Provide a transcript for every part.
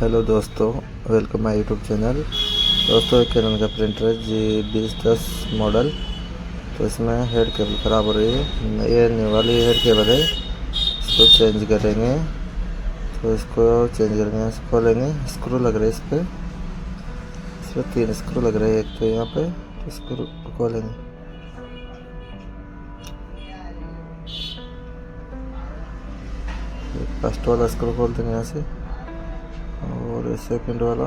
Hello दोस्तों, welcome my YouTube channel. दोस्तों, एक कैनन का प्रिंटर है G2010 मॉडल। तो इसमें हेड केबल ख़राब हो रही है। ये न्यू वाली हेड केबल है, इसको चेंज करेंगे। तो इसको चेंज करेंगे, इसको खोलेंगे। स्क्रू लग रहे हैं इसमें 3 स्क्रू लग रहे हैं। एक तो यहाँ पे, तो स्क्रू खोलेंगे। फर्स्ट वाला स्क्रू खोल देंगे यहाँ से, और सेकंड वाला,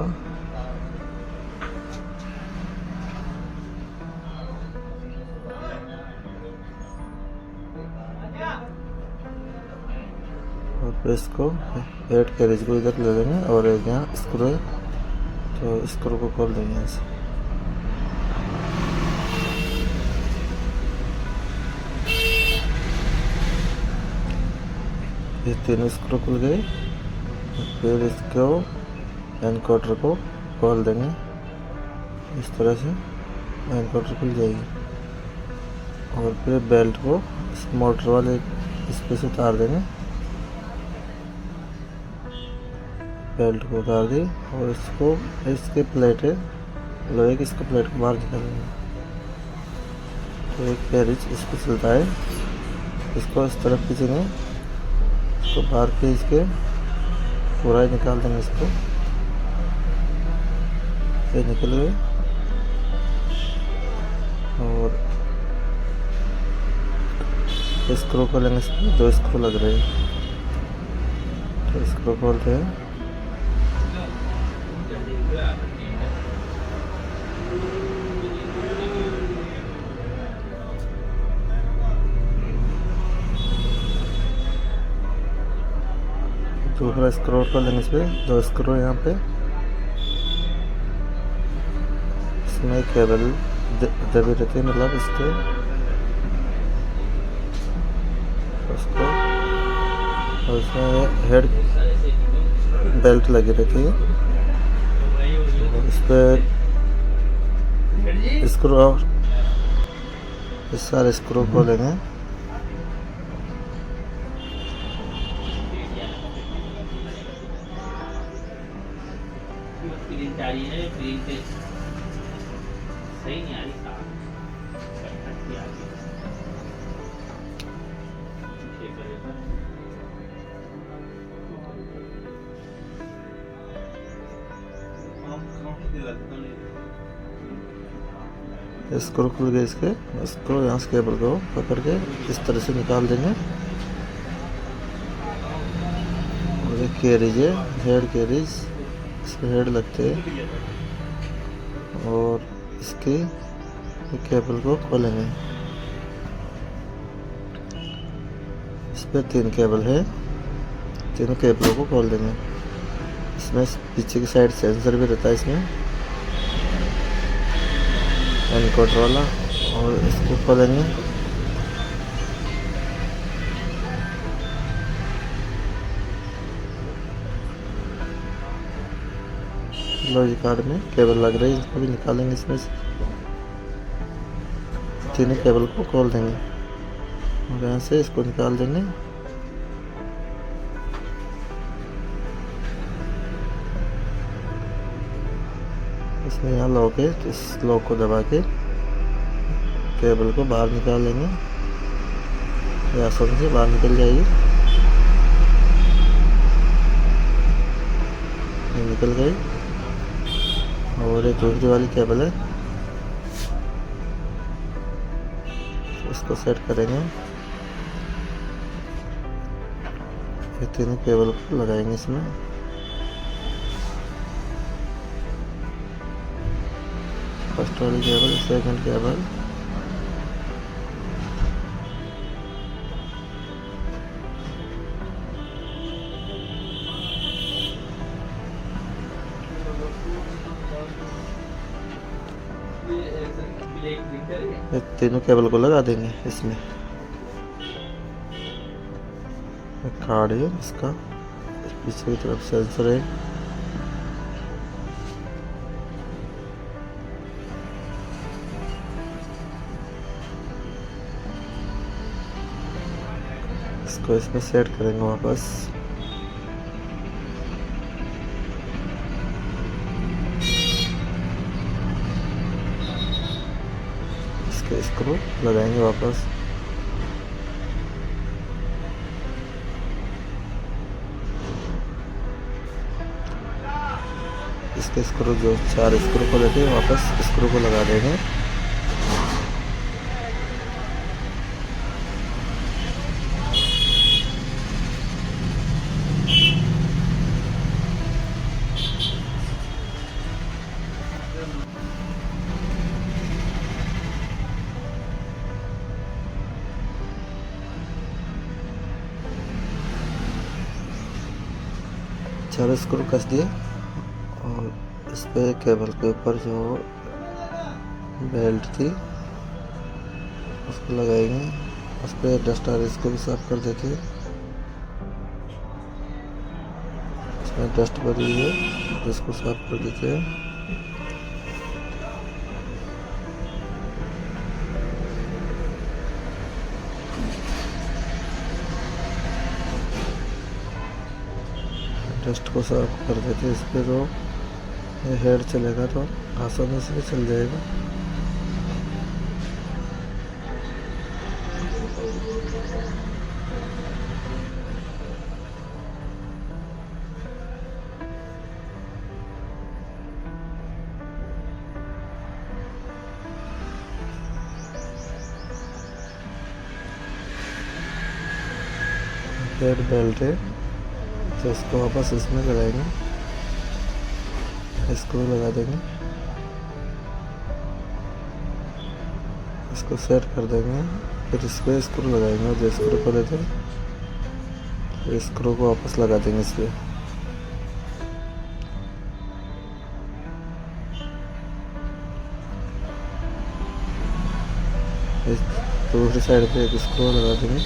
और फिर इसको हेड कैरेज को इधर ले लेंगे, और एक यहाँ स्क्रू है, तो स्क्रू को खोल देंगे यहाँ से। ये 3 स्क्रू खुल गए। फिर इसको एनकोडर को खोल देंगे। इस तरह से एनकोडर खुल जाएगी, और फिर बेल्ट को इस मोटर वाले इस पे से उतार देंगे। बेल्ट को उतार दी, और इसको इसके प्लेट है लोहे की, इसको प्लेट को बाहर निकालेंगे। तो एक कैरेज इस पर चलता है, इसको इस तरफ खींचेंगे, तो बाहर के इसके पूरा ही निकाल देंगे। इसको ये निकल गए, और स्क्रू खोलेंगे। इसमें 2 स्क्रू लग रहे हैं, तो स्क्रू खोलते हैं। दूसरा स्क्रू खोलेंगे। इस पर 2 स्क्रू यहाँ पे, इसमें केबल दबी रहती है, मतलब इसके उसको, और इसमें हेड बेल्ट लगी रहती है। इस पर स्क्रू और इस सारे स्क्रू खोलेंगे। सही नहीं आ रही स्क्रू खुल गए इसके। स्क्रू यहाँ से केबल को पकड़ के इस तरह से निकाल देंगे। और एक कैरेज है, हेड कैरेज, इसमें हेड लगते हैं, और इसके केबल को खोलेंगे। इस पर 3 केबल है, तीनों केबलों को खोल देंगे। इसमें पीछे की साइड सेंसर भी रहता है इसमें, एनकोडर वाला, और इसको खोलेंगे। लॉजिक कार्ड में केबल लग रही है, इसको भी निकालेंगे। इसमें से तीनों केबल को खोल देंगे, और यहाँ से इसको निकाल देंगे। इसमें यहाँ लॉक है, तो इस लॉक को दबा के केबल को बाहर निकाल लेंगे। ये आसानी से बाहर निकल जाएगी। ये निकल गई। और ये दूसरी वाली केबल है, तो इसको सेट करेंगे। ये तीनों केबल को लगाएंगे इसमें। फर्स्ट वाली केबल, सेकंड केबल, ये तीनों केबल को लगा देंगे इसमें। कार्ड है इसका, पीछे की तरफ सेंसर है। इसको इसमें सेट करेंगे वापस। इसके स्क्रू लगाएंगे वापस। इसके स्क्रू जो 4 स्क्रू को लेके वापस स्क्रू को लगा देंगे। चार स्क्रू कस दिए और इस पे केबल के ऊपर जो बेल्ट थी उसको लगाएंगे। उस पर डस्टर इसको भी साफ कर देते हैं। इसमें डस्ट भरी हुई है तो इसको साफ कर देते हैं। डस्ट को साफ कर देते हैं। इस पर तो ये हेड चलेगा तो आसानी से चल जाएगा। हेड बेल्ट है तो इसको वापस इसमें लगाएंगे। स्क्रू लगा देंगे, इसको सेट कर देंगे। फिर इस पर स्क्रू लगाएंगे और जो स्क्रू को लेते हैं स्क्रू को वापस लगा देंगे इस पर। दूसरी साइड पे एक स्क्रू लगा देंगे।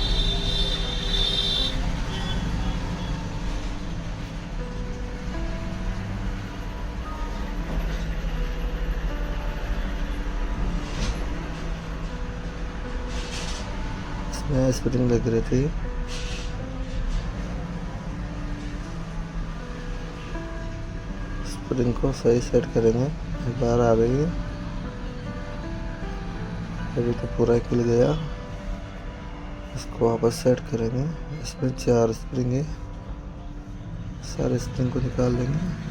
इसमें स्प्रिंग लग रही थी, स्प्रिंग को सही सेट करेंगे। बाहर आ रही है, अभी तो पूरा खुल गया। इसको वापस सेट करेंगे। इसमें 4 स्प्रिंग है, सारे स्प्रिंग को निकाल देंगे।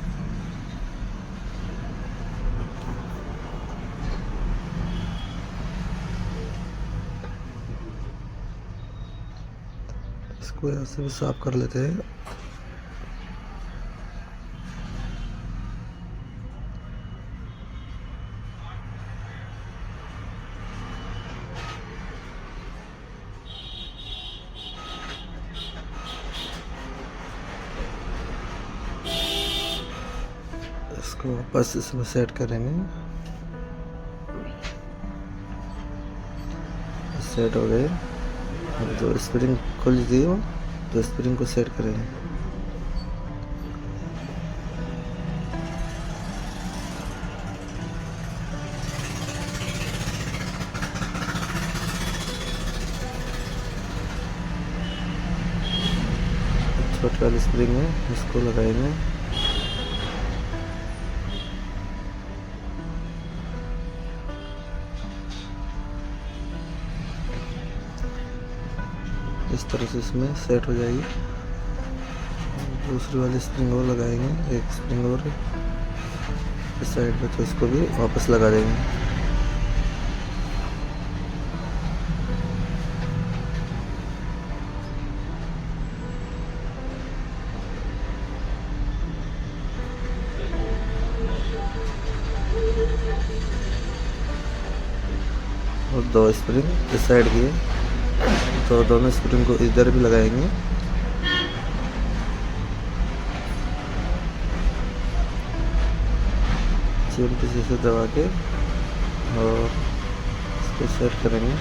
इसको यहाँ से भी साफ कर लेते हैं। इसको वापस इसमें सेट करेंगे। सेट हो गए। जो स्प्रिंग खुल दी हो तो स्प्रिंग को सेट करेंगे। छोटी वाली स्प्रिंग है, इसको लगाएंगे। इस तरह से इसमें सेट हो जाएगी। दूसरी वाली स्प्रिंग और लगाएंगे, एक स्प्रिंग और इस साइड पे, तो इसको भी वापस लगा देंगे। और 2 स्प्रिंग इस साइड की है, तो दोनों स्प्रिंग को इधर भी लगाएंगे। चिमटी से दबा के और इसको सेट करेंगे।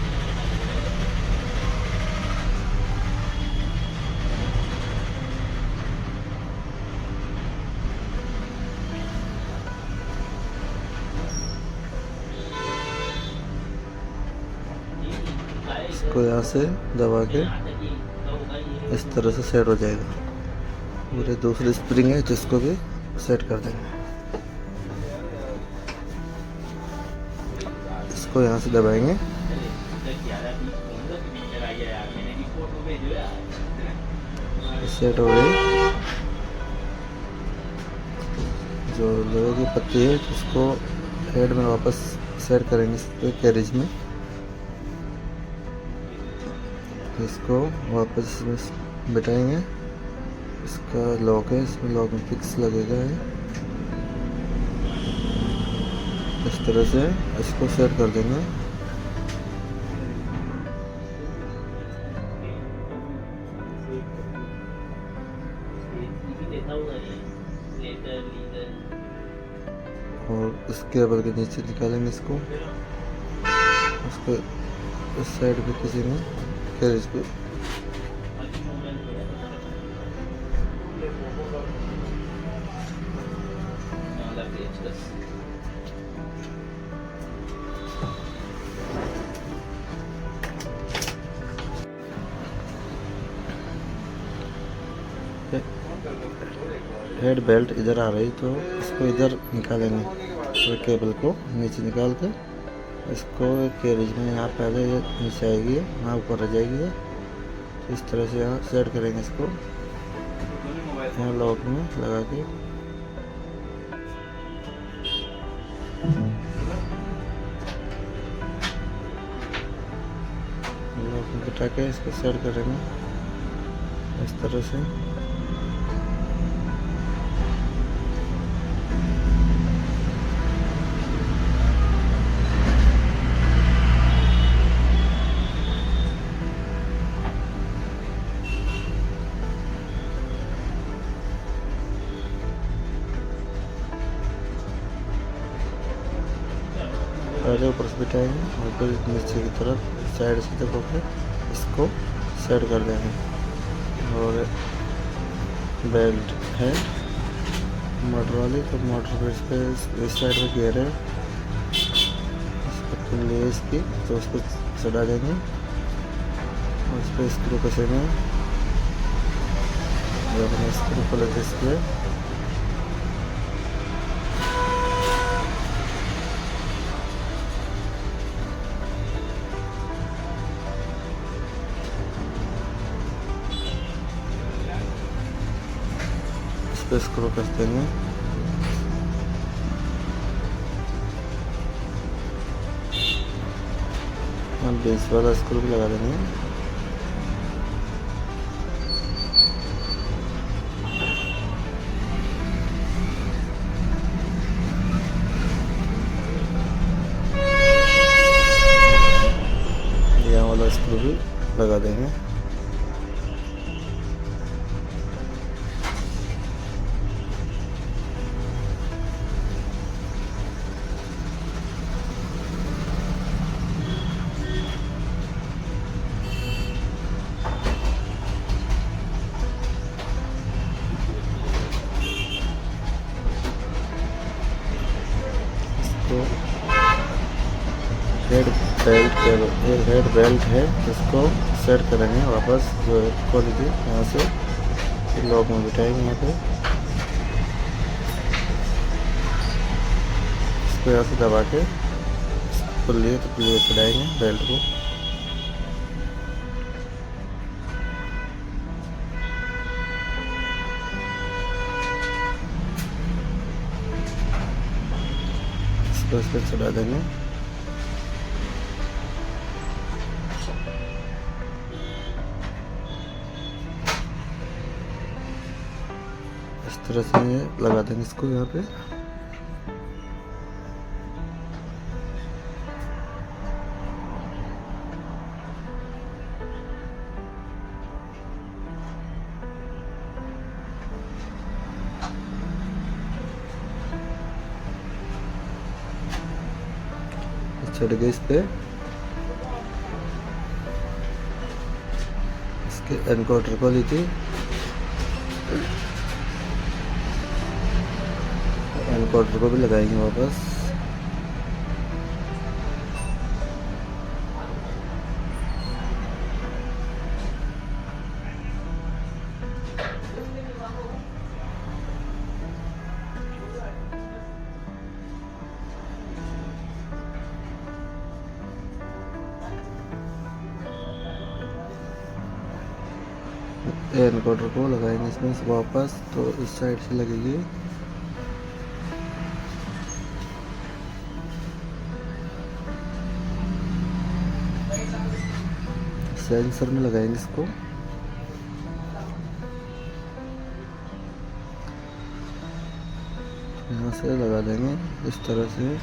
इसको यहाँ से दबा के इस तरह से सेट हो जाएगा। पूरे दूसरी स्प्रिंग है जिसको भी सेट कर देंगे। इसको यहाँ से दबाएंगे। सेट हो गई। जो लोहे की पत्ती है उसको हेड में वापस सेट करेंगे इस पे कैरेज में। इसको वापस इसमें बिठाएंगे। इसका लॉक है, इसमें लॉक में फिक्स लगेगा है। इस तरह से इसको सेट कर देंगे। और इस केबल के नीचे निकालेंगे इसको। उसको इस साइड पे किसी ने कैरेज पे हेड बेल्ट इधर आ रही तो इसको इधर निकालेंगे। तो केबल को नीचे निकाल कर इसको कैरेज में यहाँ पहले नीचे आएगी, यहाँ ऊपर आ जाएगी। तो इस तरह से यहाँ सेट करेंगे इसको, यहाँ लॉक में लगा के। लॉक में बिठा के इसको सेट करेंगे इस तरह से। पहले ऊपर से बिठाएंगे और फिर नीचे की तरफ साइड से दबा के इसको सेट कर देंगे। और बेल्ट है मोटर वाली, तो मोटर पे इस साइड में गियर है, इस पर पुल्ली है इसकी, तो उसको चढ़ा देंगे और इस पर स्क्रू कसेंगे। जब अपने स्क्रू को लेते इसके पे स्क्रू कर देंगे। हम बेस वाला स्क्रू भी लगा देंगे। यहाँ वाला स्क्रू भी लगा देंगे। हेड बेल्ट है, इसको सेट करेंगे वापस जो खोल के यहाँ से लॉक में बिठाएंगे। यहाँ पे इसको यहाँ से दबा के पुल्ली चढ़ाएंगे बेल्ट को। इसको इस पर चढ़ा देंगे। इस तरह से ये लगा देंगे इसको यहाँ पे। चढ़ गए इस पे। इसके एनकोडर को ली थी, एनकोडर को भी लगाएंगे वापस। एनकोडर को लगाएंगे इसमें से वापस, तो इस साइड से लगेगी। सेंसर में लगाएंगे इसको। यहाँ से लगा देंगे इस तरह से।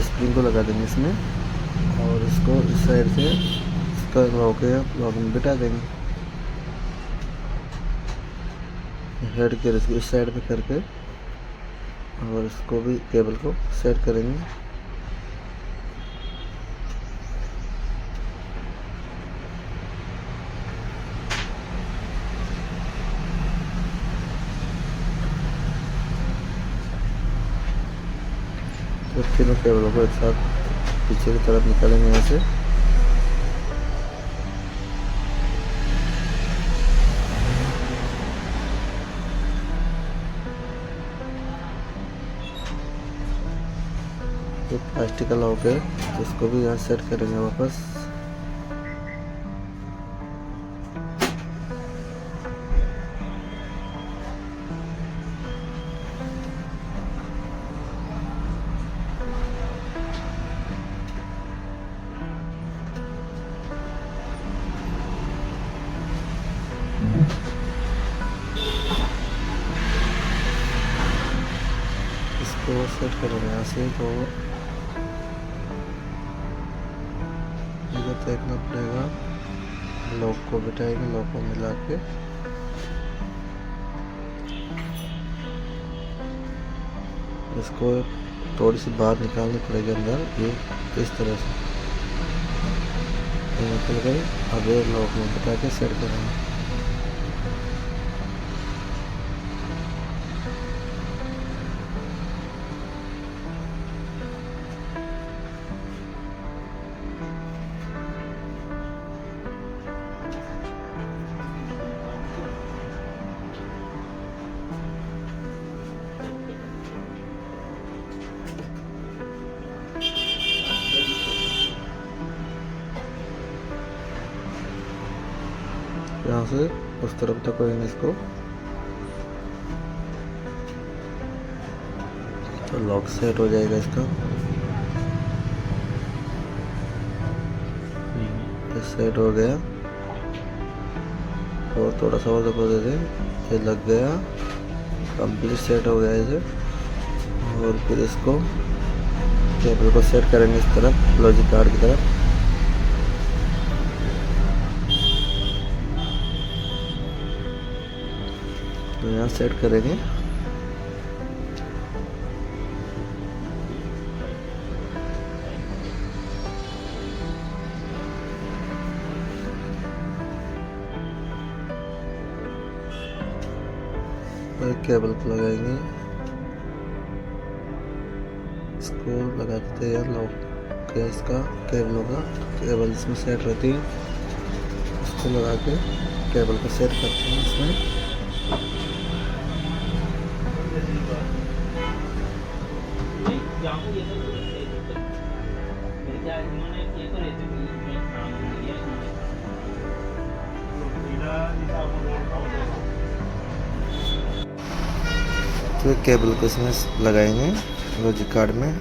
स्प्रिंग को लगा देंगे इसमें, और इसको इस साइड से इसका लॉक में बिठा देंगे। हेड के इसको इस साइड पे करके, और इसको भी केबल को सेट करेंगे। तो तीनों केबलों को एक साथ पीछे की तरफ निकालेंगे यहाँ से। तो प्लास्टिक का लॉक है, तो इसको भी यहाँ सेट करेंगे वापस। इसको सेट करेंगे यहाँ से, तो इधर देखना पड़ेगा। लॉक को बिठाएंगे, लॉक को मिला के इसको थोड़ी सी बाहर निकालनी पड़ेगी अंदर, ये इस तरह से ये निकल गई। अब ये लॉक में बिठा के सेट करेंगे। यहाँ से उस तरफ तक करेंगे इसको, तो लॉक सेट हो जाएगा इसका। ये सेट हो गया, और थोड़ा सा और दबा दे दें, ये लग गया, कंप्लीट सेट हो गया इसे। और फिर इसको केबल को सेट करेंगे इस तरफ, लॉजिक कार्ड की तरफ। तो यहाँ सेट करेंगे। और केबल को लगाएंगे, इसको लगा देते हैं लॉक के इसका केबलों का। केबल इसमें सेट रहती है, इसको लगा के केबल को सेट करते हैं इसमें। तो केबल को इसमें लगाएंगे लॉजिक कार्ड में,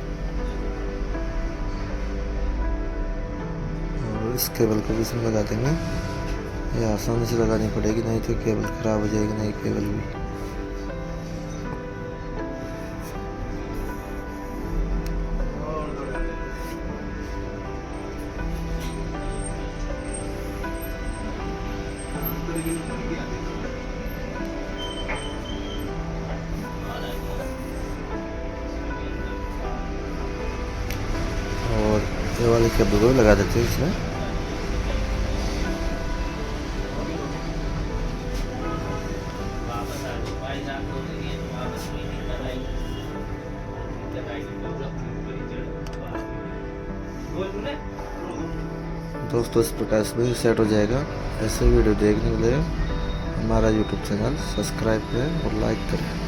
और इस केबल को भी इसमें लगा देंगे। ये आसानी से लगानी पड़ेगी, नहीं तो केबल खराब हो जाएगी, नई केबल भी। और ये वाले केबल को लगा देते हैं इसमें। दोस्तों इस प्रकार से भी सेट हो जाएगा। ऐसे वीडियो देखने के लिए हमारा यूट्यूब चैनल सब्सक्राइब करें और लाइक करें।